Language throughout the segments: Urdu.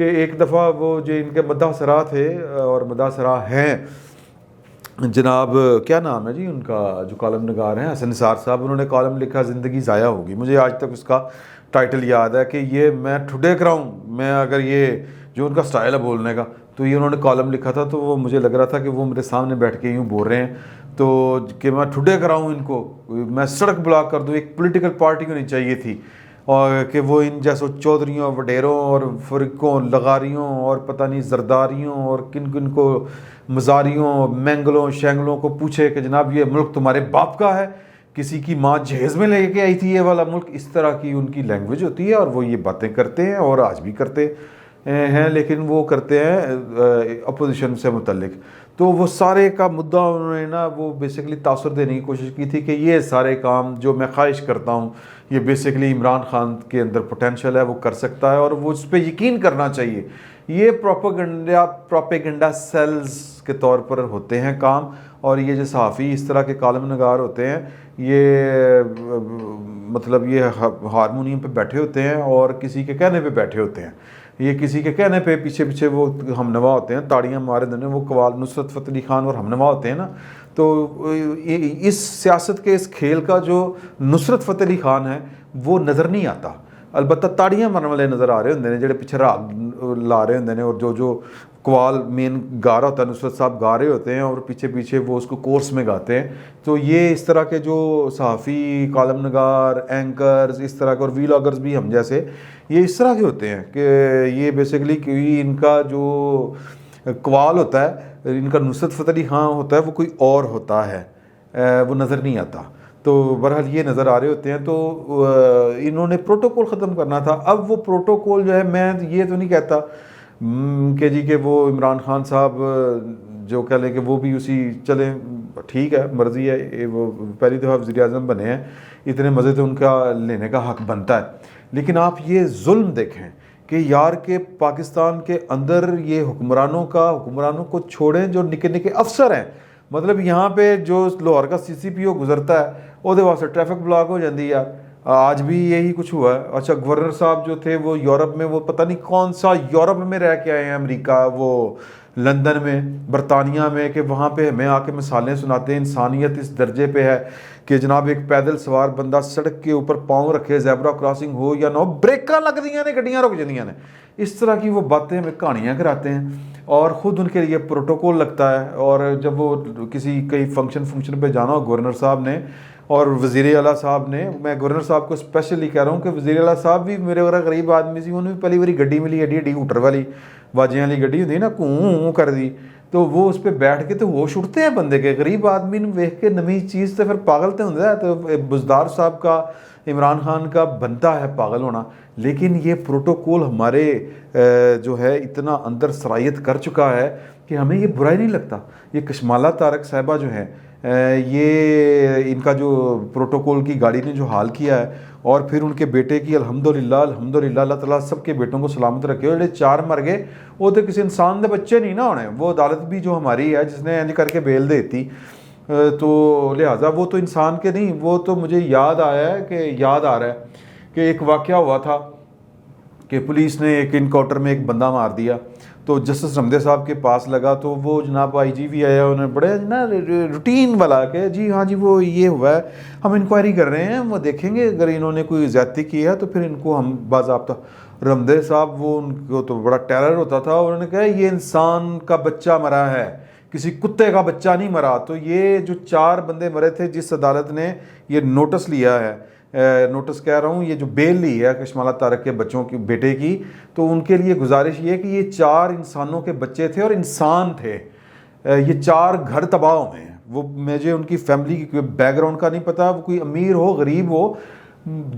کہ ایک دفعہ وہ جو ان کے مداح سرا تھے اور مداح سرا ہیں جناب کیا نام ہے جی ان کا جو کالم نگار ہیں حسن نثار صاحب، انہوں نے کالم لکھا زندگی ضائع ہوگی. مجھے آج تک اس کا ٹائٹل یاد ہے کہ یہ میں ٹھڈے کراؤں، میں اگر یہ جو ان کا سٹائل ہے بولنے کا، تو یہ انہوں نے کالم لکھا تھا تو وہ مجھے لگ رہا تھا کہ وہ میرے سامنے بیٹھ کے یوں بول رہے ہیں تو کہ میں ٹھڈے کراؤں ان کو، میں سڑک بلاک کر دوں. ایک پولیٹیکل پارٹی ہونی چاہیے تھی اور کہ وہ ان جیسوں چودھریوں وڈیروں اور فرقوں لغاریوں اور پتہ نہیں زرداریوں اور کن کن کو مزاریوں مینگلوں شینگلوں کو پوچھے کہ جناب یہ ملک تمہارے باپ کا ہے، کسی کی ماں جہیز میں لے کے آئی تھی یہ والا ملک. اس طرح کی ان کی لینگویج ہوتی ہے اور وہ یہ باتیں کرتے ہیں اور آج بھی کرتے ہیں، لیکن وہ کرتے ہیں اپوزیشن سے متعلق. تو وہ سارے کا مدعا انہوں نے نا وہ بیسیکلی تاثر دینے کی کوشش کی تھی کہ یہ سارے کام جو میں خواہش کرتا ہوں یہ بیسیکلی عمران خان کے اندر پوٹینشیل ہے، وہ کر سکتا ہے اور وہ اس پہ یقین کرنا چاہیے. یہ پروپیگنڈا سیلز کے طور پر ہوتے ہیں کام. اور یہ جو صحافی اس طرح کے کالم نگار ہوتے ہیں یہ مطلب یہ ہارمونیم پہ بیٹھے ہوتے ہیں اور کسی کے کہنے پہ بیٹھے ہوتے ہیں. یہ کسی کے کہنے پہ پیچھے پیچھے وہ ہم نوا ہوتے ہیں، تاڑیاں مارے دینے وہ قوال نصرت فتح علی خان اور ہم نوا ہوتے ہیں نا. تو اس سیاست کے اس کھیل کا جو نصرت فتح علی خان ہے وہ نظر نہیں آتا. البتہ تاڑیاں مارنے والے نظر آ رہے ہوندے نے جڑے پیچھے راگ لا رہے ہوندے نے اور جو قوال مین گا رہا ہوتا ہے نصرت صاحب گا رہے ہوتے ہیں اور پیچھے پیچھے وہ اس کو کورس میں گاتے ہیں. تو یہ اس طرح کے جو صحافی کالم نگار اینکرز اس طرح کے اور ویلاگرز بھی ہم جیسے یہ اس طرح کے ہوتے ہیں کہ یہ بیسیکلی کہ ان کا جو قوال ہوتا ہے ان کا نصرت فتح علی خان ہوتا ہے وہ کوئی اور ہوتا ہے، وہ نظر نہیں آتا. تو بہرحال یہ نظر آ رہے ہوتے ہیں. تو انہوں نے پروٹوکول ختم کرنا تھا. اب وہ پروٹوکول جو ہے میں یہ تو نہیں کہتا کہ جی کہ وہ عمران خان صاحب جو کہہ لیں کہ وہ بھی اسی چلیں ٹھیک ہے مرضی ہے، وہ پہلی دفعہ وزیر اعظم بنے ہیں، اتنے مزے تو ان کا لینے کا حق بنتا ہے. لیکن آپ یہ ظلم دیکھیں کہ یار کہ پاکستان کے اندر یہ حکمرانوں کو چھوڑیں جو نکے نکے افسر ہیں. مطلب یہاں پہ جو لاہور کا CCPO گزرتا ہے وہ واسطے ٹریفک بلاک ہو جاتی ہے یار. آج بھی یہی کچھ ہوا ہے. اچھا گورنر صاحب جو تھے وہ یورپ میں وہ پتہ نہیں کون سا یورپ میں رہ کے آئے ہیں، امریکہ وہ لندن میں برطانیہ میں، کہ وہاں پہ ہمیں آ کے مثالیں سناتے ہیں. انسانیت اس درجے پہ ہے کہ جناب ایک پیدل سوار بندہ سڑک کے اوپر پاؤں رکھے زیبرا کراسنگ ہو یا نہ ہو بریکاں لگ دیاں نے گڈیاں رک جاندیاں نے. اس طرح کی وہ باتیں ہمیں کہانیاں کراتے ہیں اور خود ان کے لیے پروٹوکول لگتا ہے. اور جب وہ کئی فنکشن پہ جانا ہو گورنر صاحب نے اور وزیر اعلیٰ صاحب نے، میں گورنر صاحب کو اسپیشلی کہہ رہا ہوں کہ وزیر اعلیٰ صاحب بھی میرے وغیرہ غریب آدمی سی، انہوں نے پہلی باری گڈی ملی ایڈی ہوٹر والی واجیاں والی گڈی ہوتی نا کوں کر دی تو وہ اس پہ بیٹھ کے تو ہوش اٹھتے ہیں بندے کے. غریب آدمی نے ویکھ کے نویں چیز تو پھر پاگل تو ہوتا ہے. تو بزدار صاحب کا عمران خان کا بنتا ہے پاگل ہونا. لیکن یہ پروٹوکول ہمارے جو ہے اتنا اندر سرایت کر چکا ہے کہ ہمیں یہ برا ہی نہیں لگتا. یہ کشمالہ طارق صاحبہ جو ہیں یہ ان کا جو پروٹوکول کی گاڑی نے جو حال کیا ہے اور پھر ان کے بیٹے کی الحمدللہ اللہ تعالیٰ سب کے بیٹوں کو سلامت رکھے. اور جڑے 4 مر گئے وہ تو کسی انسان دے بچے نہیں نہ ہونے. وہ عدالت بھی جو ہماری ہے جس نے انج کر کے بیل دیتی تو لہٰذا وہ تو انسان کے نہیں. وہ تو مجھے یاد آ رہا ہے کہ ایک واقعہ ہوا تھا کہ پولیس نے ایک انکاؤنٹر میں ایک بندہ مار دیا تو جسٹس رمدے صاحب کے پاس لگا تو وہ جناب IG بھی آیا، انہوں نے بڑے نا روٹین والا کہ جی ہاں جی وہ یہ ہوا ہے، ہم انکوائری کر رہے ہیں، وہ دیکھیں گے اگر انہوں نے کوئی زیادتی کی ہے تو پھر ان کو ہم باضابطہ. رمدے صاحب وہ ان کو تو بڑا ٹیرر ہوتا تھا، انہوں نے کہا یہ انسان کا بچہ مرا ہے، کسی کتے کا بچہ نہیں مرا. تو یہ جو 4 بندے مرے تھے جس عدالت نے یہ نوٹس لیا ہے، نوٹس کہہ رہا ہوں، یہ جو بیل لی ہے کشمالہ طارق کے بچوں کی بیٹے کی، تو ان کے لیے گزارش یہ کہ یہ 4 انسانوں کے بچے تھے اور انسان تھے. یہ 4 گھر تباہ ہوئے ہیں. وہ مجھے ان کی فیملی کی کوئی بیک گراؤنڈ کا نہیں پتا، وہ کوئی امیر ہو غریب ہو،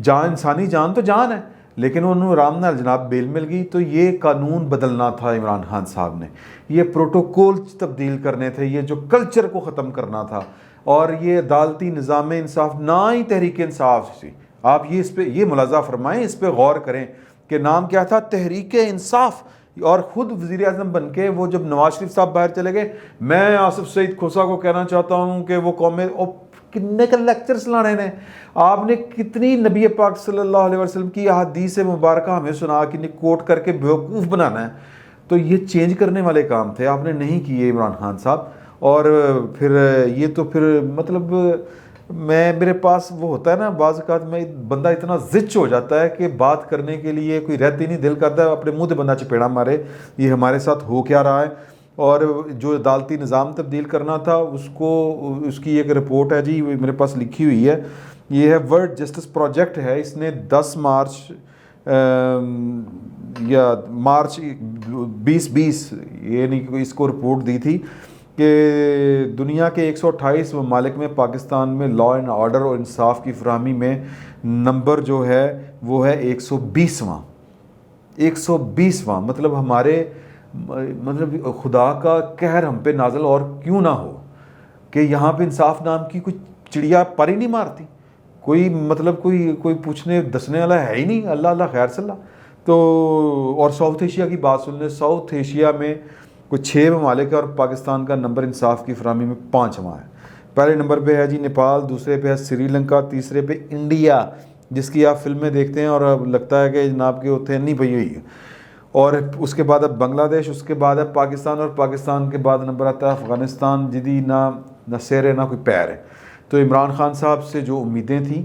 جان انسانی جان تو جان ہے، لیکن انہوں رام نال جناب بیل مل گئی. تو یہ قانون بدلنا تھا عمران خان صاحب نے، یہ پروٹوکول تبدیل کرنے تھے، یہ جو کلچر کو ختم کرنا تھا. اور یہ عدالتی نظام انصاف نہ ہی تحریک انصاف سی. آپ یہ اس پہ یہ ملاحظہ فرمائیں، اس پہ غور کریں کہ نام کیا تھا، تحریک انصاف. اور خود وزیر اعظم بن کے وہ جب نواز شریف صاحب باہر چلے گئے، میں آصف سعید کھوسا کو کہنا چاہتا ہوں کہ وہ قومیں کتنے کا لیکچرز لانے نے، آپ نے کتنی نبی پاک صلی اللہ علیہ وسلم کی احادیث مبارکہ ہمیں سنا کہ کوٹ کر کے بیوقوف بنانا ہے، تو یہ چینج کرنے والے کام تھے، آپ نے نہیں کیے عمران خان صاحب۔ اور پھر یہ تو پھر مطلب میرے پاس وہ ہوتا ہے نا بعض اوقات میں بندہ اتنا زچ ہو جاتا ہے کہ بات کرنے کے لیے کوئی رہتی نہیں، دل کرتا ہے اپنے منہ سے بندہ چپیڑا مارے، یہ ہمارے ساتھ ہو کیا رہا ہے۔ اور جو عدالتی نظام تبدیل کرنا تھا اس کی ایک رپورٹ ہے جی میرے پاس لکھی ہوئی ہے، یہ ہے ورلڈ جسٹس پروجیکٹ ہے، اس نے 10 مارچ یا مارچ 2020 یہ نہیں کہ اس کو رپورٹ دی تھی کہ دنیا کے 128 ممالک میں پاکستان میں لا اینڈ آرڈر اور انصاف کی فراہمی میں نمبر جو ہے وہ ہے 120واں 120واں، مطلب ہمارے مطلب خدا کا قہر ہم پہ نازل اور کیوں نہ ہو کہ یہاں پہ انصاف نام کی کوئی چڑیا پر ہی نہیں مارتی، کوئی مطلب کوئی پوچھنے دسنے والا ہے ہی نہیں، اللہ اللہ خیر صلی اللہ۔ تو اور ساؤتھ ایشیا کی بات سن لیں، ساؤتھ ایشیا میں کوئی 6 ممالک ہے اور پاکستان کا نمبر انصاف کی فراہمی میں 5واں ہے۔ پہلے نمبر پہ ہے جی نیپال، دوسرے پہ ہے سری لنکا، تیسرے پہ انڈیا جس کی آپ فلمیں دیکھتے ہیں اور اب لگتا ہے کہ جناب کے اتنے نہیں پئی ہوئی ہے، اور اس کے بعد اب بنگلہ دیش، اس کے بعد ہے پاکستان، اور پاکستان کے بعد نمبر آتا ہے افغانستان جدی نہ سیر ہے نہ کوئی پیر ہے۔ تو عمران خان صاحب سے جو امیدیں تھیں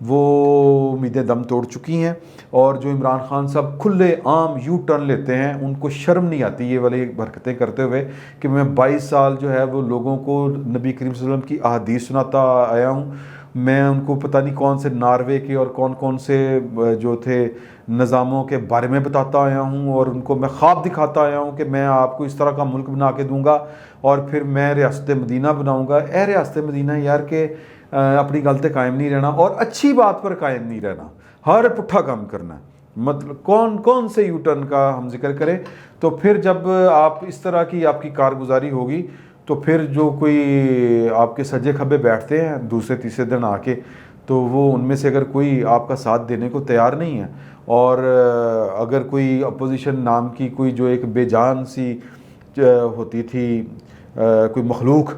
وہ امیدیں دم توڑ چکی ہیں، اور جو عمران خان صاحب کھلے عام یو ٹرن لیتے ہیں ان کو شرم نہیں آتی یہ والی حرکتیں کرتے ہوئے کہ میں 22 سال جو ہے وہ لوگوں کو نبی کریم صلی اللہ علیہ وسلم کی احادیث سناتا آیا ہوں، میں ان کو پتہ نہیں کون سے ناروے کے اور کون سے جو تھے نظاموں کے بارے میں بتاتا آیا ہوں، اور ان کو میں خواب دکھاتا آیا ہوں کہ میں آپ کو اس طرح کا ملک بنا کے دوں گا اور پھر میں ریاست مدینہ بناؤں گا۔ اے ریاست مدینہ یار کہ اپنی غلطیں قائم نہیں رہنا اور اچھی بات پر قائم نہیں رہنا، ہر پٹھا کام کرنا ہے، مطلب کون سے یو ٹرن کا ہم ذکر کریں۔ تو پھر جب آپ اس طرح کی آپ کی کارگزاری ہوگی تو پھر جو کوئی آپ کے سجے کھبے بیٹھتے ہیں دوسرے تیسرے دن آ کے، تو وہ ان میں سے اگر کوئی آپ کا ساتھ دینے کو تیار نہیں ہے، اور اگر کوئی اپوزیشن نام کی کوئی جو ایک بے جان سی ہوتی تھی کوئی مخلوق،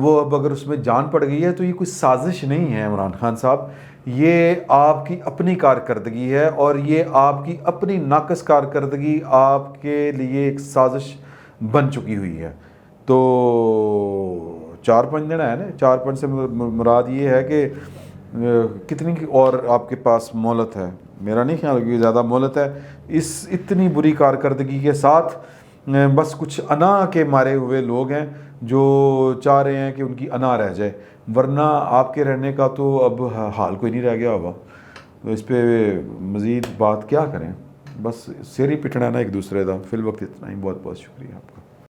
وہ اب اگر اس میں جان پڑ گئی ہے تو یہ کوئی سازش نہیں ہے عمران خان صاحب، یہ آپ کی اپنی کارکردگی ہے، اور یہ آپ کی اپنی ناقص کارکردگی آپ کے لیے ایک سازش بن چکی ہوئی ہے۔ تو 4-5 دن ہے نا، 4-5 سے مراد یہ ہے کہ کتنی اور آپ کے پاس مہلت ہے، میرا نہیں خیال کہ زیادہ مہلت ہے اس اتنی بری کارکردگی کے ساتھ۔ بس کچھ انا کے مارے ہوئے لوگ ہیں جو چاہ رہے ہیں کہ ان کی انا رہ جائے، ورنہ آپ کے رہنے کا تو اب حال کوئی نہیں رہ گیا ہوگا۔ تو اس پہ مزید بات کیا کریں، بس سر ہی پٹنا ہے نا ایک دوسرے کا۔ فی الوقت اتنا ہی، بہت بہت شکریہ آپ کا۔